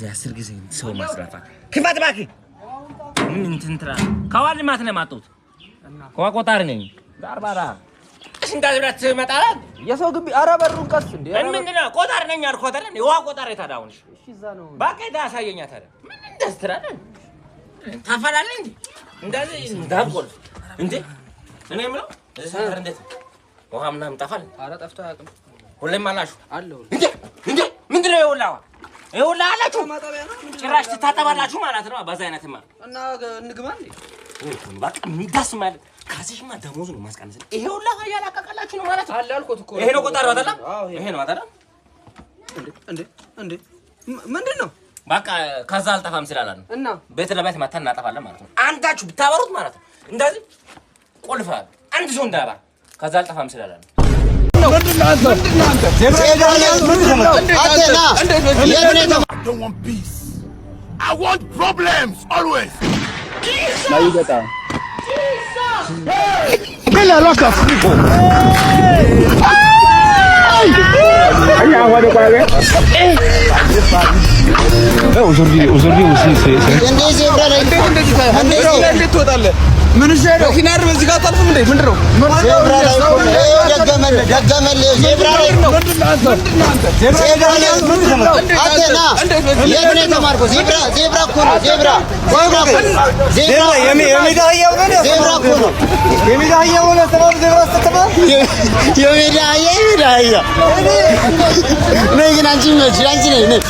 እንደዚህ 10 ጊዜ ሰው ማስራፋት ክፋት ባኪ ምን እንትን ትራ ካዋል ማት ነው ማጣሁት ቆቆጣሪ ነኝ ዳርባራ እንዳዝራት መጣላ የሰው ግቢ አረ በሩን ቀስ እንዴ ምንድነው ቆጣሪ ነኝ አልኩ አይደል የዋ ቆጣሪ ታዳውንሽ እሺ እዛ ነው ባከዳ ያሳየኛ ታዲያ ምን እንደስትራለ ታፈራለ እንዴ እንደዚህ እንዳቆል እንዴ እኔ ምለው ሰፈር እንዴት ውሃ ምናምን ጠፋል አረ ጠፍቶ አያውቅም ሁሌም አላችሁ አለው እንዴ ምንድነው ይኸውልህ አላችሁ ጭራሽ ትታጠባላችሁ ማለት ነው በዛ አይነትማ እና እንግባ እንዴ በቃ እንዳስ ማለት ካሴሽማ ደሞዝ ነው ማስቀነስ ይሄውልህ ያላቀቀላችሁ ነው ማለት አለ አልኩት እኮ ይሄ ነው ቆጣሪው አይደል ይሄ ነው አይደል እንዴ ምንድነው በቃ ከዛ አልጠፋም ስላላለ እና ቤት ለቤት ማታን እናጠፋለን ማለት ነው አንዳችሁ ብታበሩት ማለት ነው እንደዚህ ቆልፋል አንድ ሰው እንዳባ ከዛ አልጠፋም ስላላለ I don't want peace. I want problems always. Now you get that. Kill a lot of people. Aujourd'hui aussi c'est ምን ሸዶ ኪናር በዚህ ጋር ታልፍ እንዴ ምንድነው ዜብራ ላይ ደገመል ዜብራ ላይ አተና የምን ተማርኩ ዜብራ እኮ ነው ዜብራ የሚዳየው ነው ዜብራ እኮ ነው የሚዳየው ነው ሰበብ ዜብራ ስትባ የሚዳያ ነይ ግን አንቺ ነይ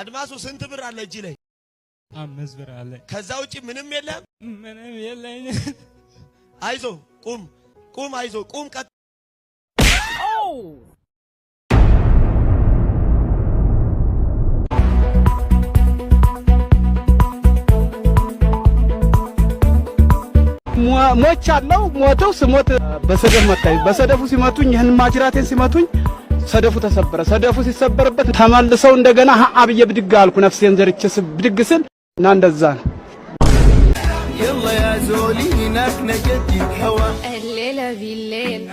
አድማሱ ስንት ብር አለ እጅ ላይ 5 ብር አለ ከዛ ውጪ ምንም የለም ምንም የለኝ አይዞ ቁም አይዞ ቁም ቀጥ ሞች አለው ሞተው ስሞት በሰደፍ መታኝ በሰደፉ ሲመቱኝ ይሄን ማጅራቴን ሲመቱኝ ሰደፉ ተሰበረ ሰደፉ ሲሰበርበት ተመልሰው እንደገና አብየ ብድግ አልኩ ነፍሴን ዘርቼ ብድግ ስል እና እንደዛ ነው يلا يا زولي هناك نجدي الهوى الليل بالليل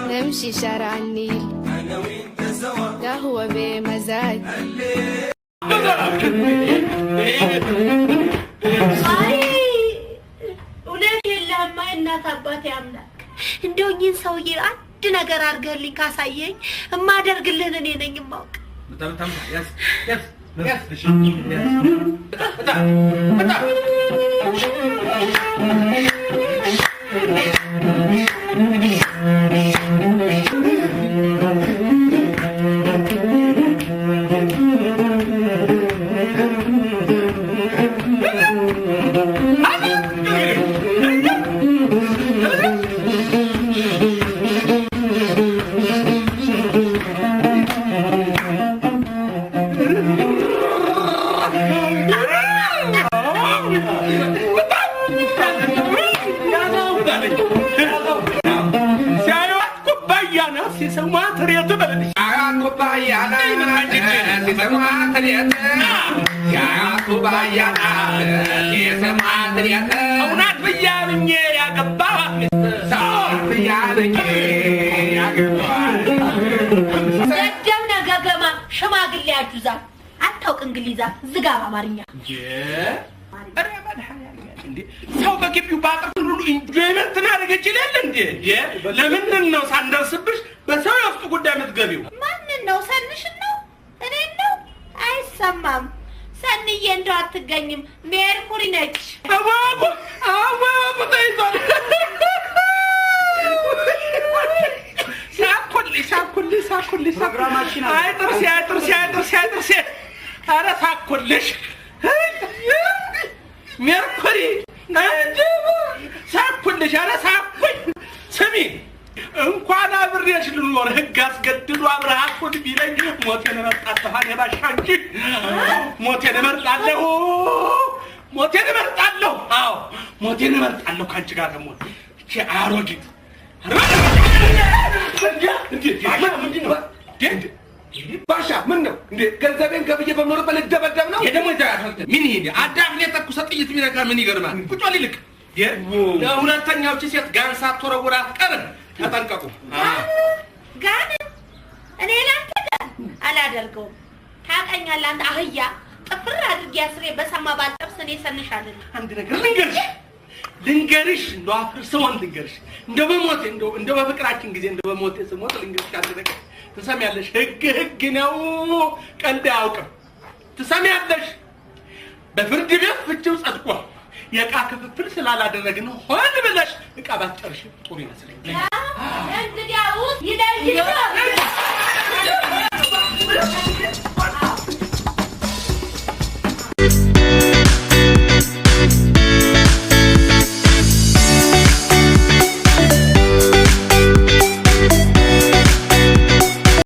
نمشي شارع النيل انا وانت سوا قهوة بمزاج እውነት የለህማ እናት አባቴ አምላክ እንደው እኚህን ሰውዬ አንድ ነገር አድርገልኝ ካሳየኝ እማደርግልህን እኔ ነኝ የማውቅ ሽማግሌያችሁ ዛ አታውቅ እንግሊዛ ዝጋ በአማርኛ እንዴ ሰው በግቢው ባጥር ሁሉ ኢንጆይመንት እናደርገች ይላል እንዴ ለምን ነው ሳንደርስብሽ በሰው ውስጥ ጉዳይ የምትገቢው ማንን ነው ሰንሽን ነው እኔ ነው አይሰማም ሰንዬ እንደው አትገኝም ሜርኩሪ ነች አዋው ተይዟል ሳኩልሽ ፕሮግራማችን አይጥርስ ኧረ ሳኩልሽ ሜርኩሪ ሳኩልሽ ኧረ ሳኩኝ ስሚ እንኳን አብሬሽ ልኖር ህግ አስገድዶ አብረሃት ቢለኝ ሞቴን እመርጣለሁ አኔባሻ እንጂ ሞቴን እመርጣለሁ አዎ ሞቴን እመርጣለሁ ካንቺ ጋር ደግሞ እቺ አሮጊት ባሻ ምን ነው እንዴ ገንዘቤን ገብዬ በመኖርበት ልደበደብ ነው የደሞ ይታያል ምን ይሄ አዳም ለተኩሰ ጥይት ሚነካ ምን ይገርማል ቁጭ ልክ ለሁለተኛው ሴት ጋንሳ ተወረወራ ቀርም ተጠንቀቁ ጋን እኔ ላንተ አላደርገውም ታቀኛለህ አንተ አህያ ጥፍር አድርጌ አስሬ በሰማ ባልጠብስ እኔ ሰንሻለሁ አንድ ነገር ልንገርሽ እንደው አፍርሰውን ልንገርሽ እንደው በሞቴ እንደው በፍቅራችን ጊዜ እንደው በሞቴ ስሞት ልንገርሽ አንድ ነገር ትሰሚያለሽ ህግ ነው ቀልድ አያውቅም ትሰሚያለሽ በፍርድ ቤት ፍቺው ጸድቋል የዕቃ ክፍፍል ስላላደረግን ሆን ብለሽ ዕቃ ባትጨርሽ ጥሩ ይመስለኛል እንግዲያውስ ይለይልኝ